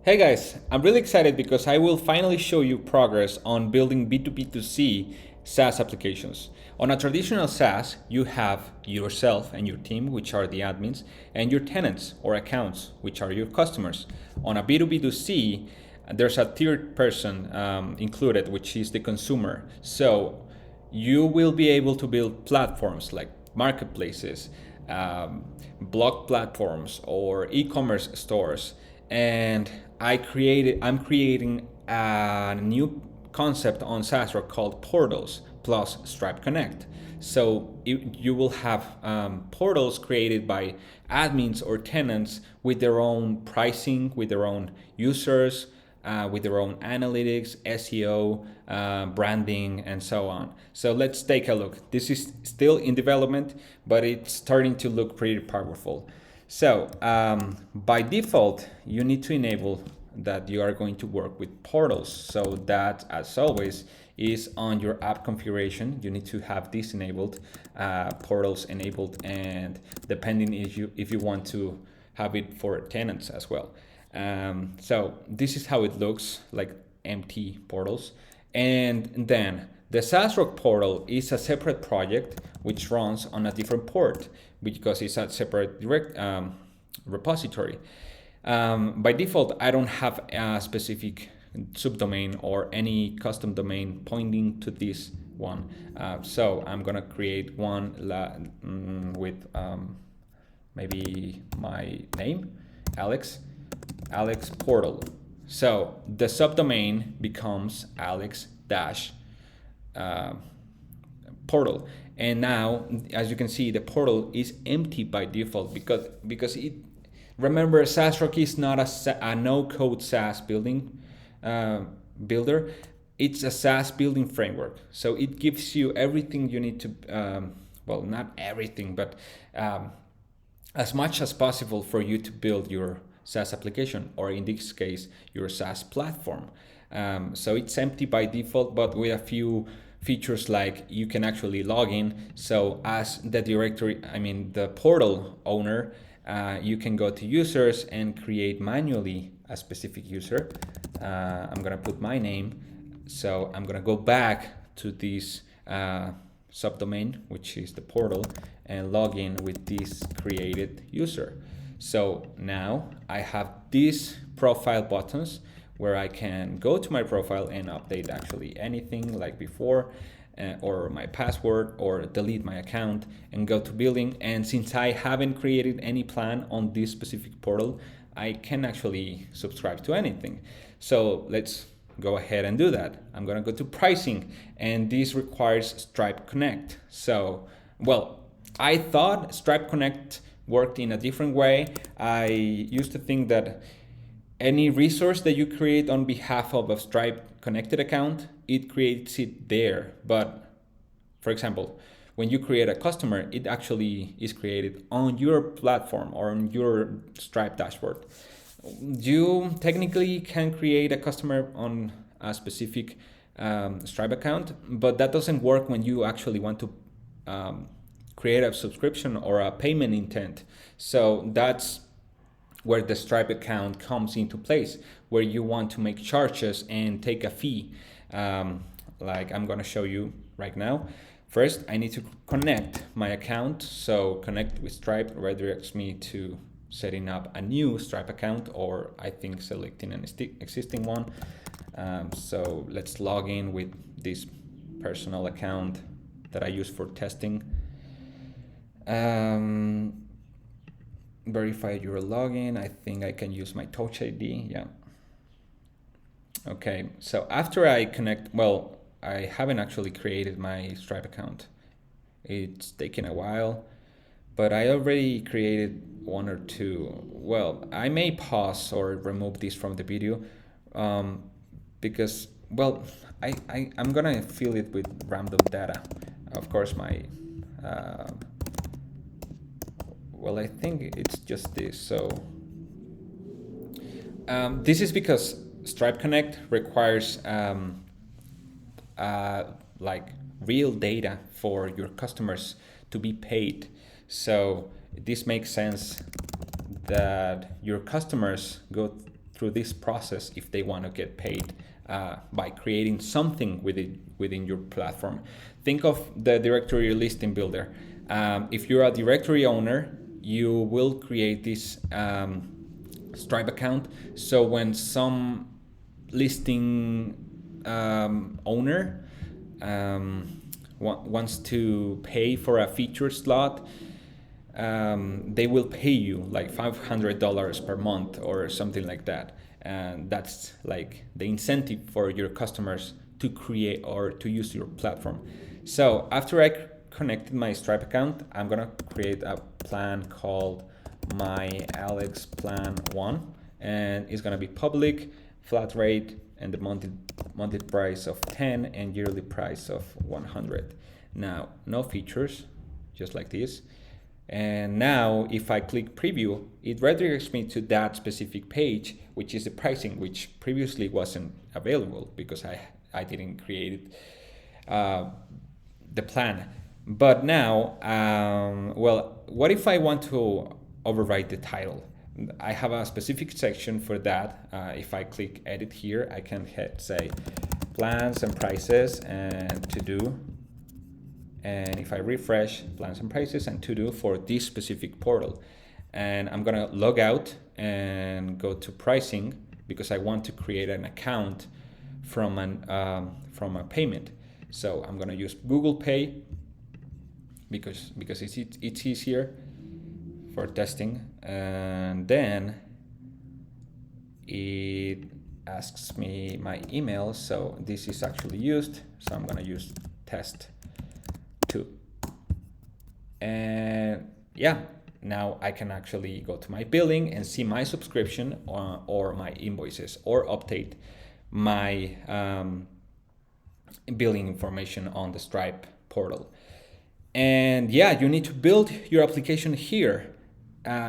Hey guys, I'm really excited because I will finally show you progress on building B2B2C SaaS applications. On a traditional SaaS, you have yourself and your team, which are the admins, and your tenants or accounts, which are your customers. On a B2B2C, there's a third person included, which is the consumer. So you will be able to build platforms like marketplaces, blog platforms, or e-commerce stores. And I'm creating a new concept on SaasRock called portals plus Stripe Connect. So you will have portals created by admins or tenants with their own pricing, with their own users, with their own analytics, SEO, branding, and so on. So let's take a look. This is still in development, but it's starting to look pretty powerful. So by default, you need to enable that you are going to work with portals. So that, as always, is on your app configuration. You need to have this enabled, portals enabled, and depending if you want to have it for tenants as well. So this is how it looks, like empty portals. And then the SaasRock portal is a separate project which runs on a different port because it's a separate direct repository. By default, I don't have a specific subdomain or any custom domain pointing to this one. So I'm gonna create one with maybe my name, Alex portal. So the subdomain becomes Alex portal. And now, as you can see, the portal is empty by default because it. Remember, SaasRock is not a no-code SaaS builder. It's a SaaS building framework. So it gives you everything you need to. Well, not everything, but as much as possible for you to build your SaaS application, or in this case, your SaaS platform. So it's empty by default, but with a few features like you can actually log in. So as the the portal owner, you can go to users and create manually a specific user. I'm gonna put my name. So I'm gonna go back to this subdomain, which is the portal, and log in with this created user. So now I have these profile buttons where I can go to my profile and update actually anything like before, or my password, or delete my account and go to building. And since I haven't created any plan on this specific portal, I can actually subscribe to anything. So let's go ahead and do that. I'm gonna go to pricing, and this requires Stripe Connect. So, well, I thought Stripe Connect worked in a different way. I used to think that any resource that you create on behalf of a Stripe connected account, it creates it there. But for example, when you create a customer, it actually is created on your platform or on your Stripe dashboard. You technically can create a customer on a specific Stripe account, but that doesn't work when you actually want to create a subscription or a payment intent. So that's where the Stripe account comes into place, where you want to make charges and take a fee, like I'm gonna show you right now. First, I need to connect my account. So connect with Stripe redirects me to setting up a new Stripe account, or I think selecting an existing one. So let's log in with this personal account that I use for testing. Verify your login. I think I can use my Touch ID. Yeah. Okay, so after I connect, well, I haven't actually created my Stripe account. It's taken a while, but I already created one or two. Well, I may pause or remove this from the video because, well, I'm gonna fill it with random data. Of course, my well, I think it's just this. So this is because Stripe Connect requires like real data for your customers to be paid. So this makes sense that your customers go through this process if they want to get paid by creating something within your platform. Think of the directory listing builder. If you're a directory owner, you will create this Stripe account. So when some listing owner wants to pay for a feature slot, they will pay you like $500 per month or something like that. And that's like the incentive for your customers to create or to use your platform. So after I connected my Stripe account, I'm gonna create a plan called my Alex Plan 1, and it's gonna be public, flat rate, and the monthly price of 10 and yearly price of 100. Now, no features, just like this. And now if I click preview, it redirects me to that specific page, which is the pricing, which previously wasn't available because I didn't create the plan. But now, well, what if I want to overwrite the title? I have a specific section for that. If I click edit here, I can say plans and prices and to do. And if I refresh, plans and prices and to do for this specific portal. And I'm gonna log out and go to pricing because I want to create an account from a payment. So I'm gonna use Google Pay because it's easier for testing. And then it asks me my email, so this is actually used. So I'm gonna use test 2. And yeah, now I can actually go to my billing and see my subscription or my invoices, or update my billing information on the Stripe portal. And yeah, you need to build your application here.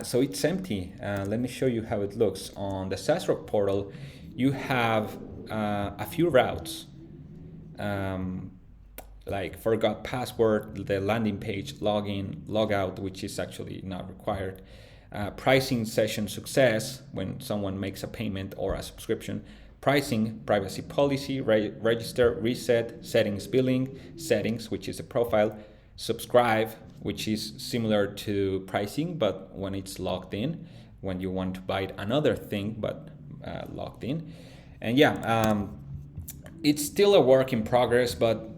So it's empty. Let me show you how it looks. On the SaasRock portal, you have a few routes, like forgot password, the landing page, login, logout, which is actually not required, pricing session success when someone makes a payment or a subscription, pricing, privacy policy, register, reset, settings, billing, settings, which is a profile, subscribe, which is similar to pricing, but when it's logged in, when you want to buy another thing, but logged in. And yeah, it's still a work in progress, but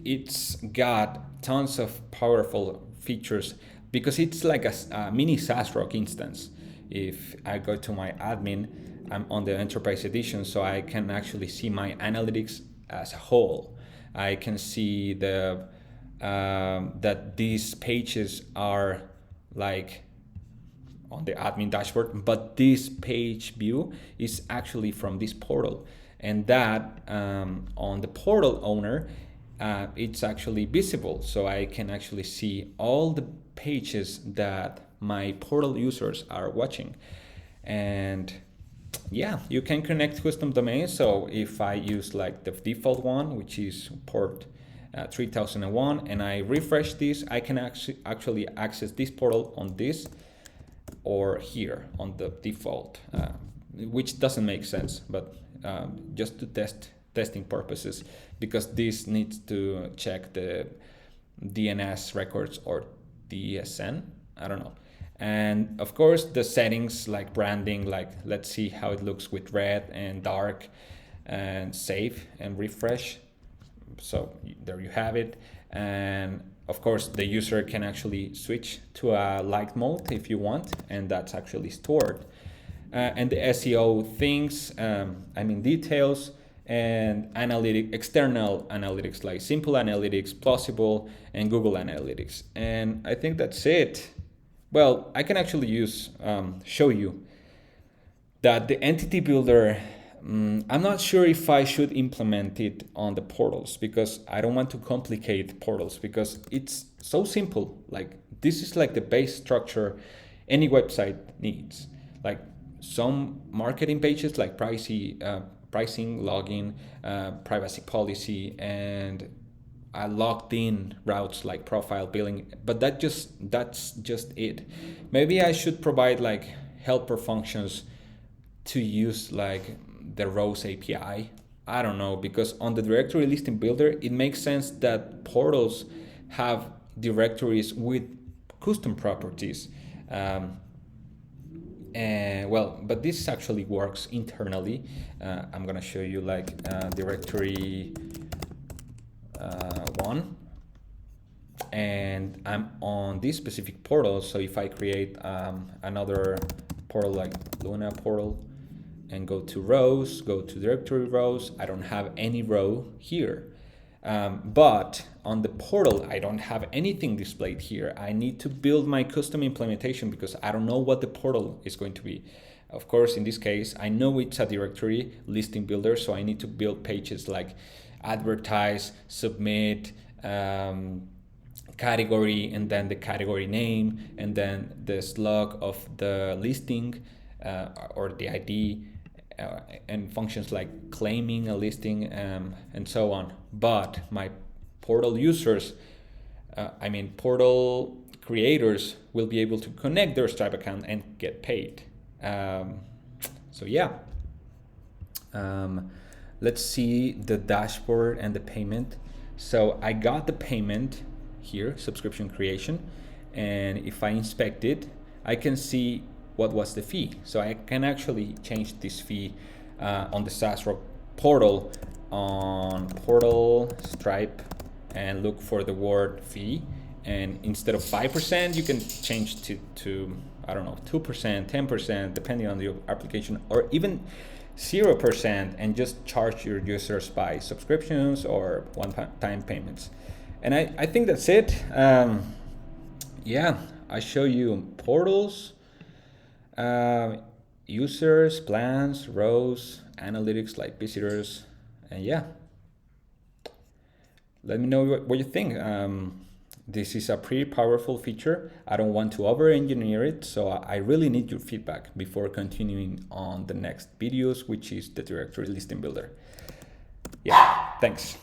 it's got tons of powerful features because it's like a mini SaasRock instance. If I go to my admin, I'm on the enterprise edition, so I can actually see my analytics as a whole. I can see the that these pages are like on the admin dashboard, but this page view is actually from this portal, and that on the portal owner, it's actually visible, so I can actually see all the pages that my portal users are watching. And yeah, you can connect custom domains. So if I use like the default one, which is port 3001, and I refresh this, I can actually access this portal on this or here on the default, which doesn't make sense, but just to testing purposes, because this needs to check the DNS records or DSN, I don't know. And of course the settings like branding, like let's see how it looks with red and dark, and save and refresh. So there you have it. And of course the user can actually switch to a light mode if you want, and that's actually stored. And the SEO things, details, and external analytics like Simple Analytics, Plausible, and Google Analytics. And I think that's it. Well, I can actually show you that the entity builder, I'm not sure if I should implement it on the portals, because I don't want to complicate portals, because it's so simple. Like this is like the base structure any website needs. Like some marketing pages like pricing, login, privacy policy, and logged in routes like profile, billing, but that's just it. Maybe I should provide like helper functions to use like the rows API. I don't know, because on the directory listing builder, it makes sense that portals have directories with custom properties. And well, but this actually works internally. I'm gonna show you like directory one, and I'm on this specific portal. So if I create another portal like Luna portal and go to rows, go to directory rows, I don't have any row here. But on the portal, I don't have anything displayed here. I need to build my custom implementation because I don't know what the portal is going to be. Of course, in this case, I know it's a directory listing builder, so I need to build pages like advertise, submit, category, and then the category name, and then the slug of the listing or the ID, and functions like claiming a listing, and so on. But my portal users, portal creators will be able to connect their Stripe account and get paid. So yeah, let's see the dashboard and the payment. So I got the payment here, subscription creation, and if I inspect it, I can see what was the fee. So I can actually change this fee on the SaasRock portal, on portal Stripe, and look for the word fee. And instead of 5%, you can change to I don't know, 2%, 10%, depending on the application, or even 0%, and just charge your users by subscriptions or one-time payments. And I think that's it. Yeah, I show you portals, users, plans, rows, analytics like visitors, and yeah. Let me know what you think. This is a pretty powerful feature. I don't want to over-engineer it, so I really need your feedback before continuing on the next videos, which is the directory listing builder. Yeah, thanks.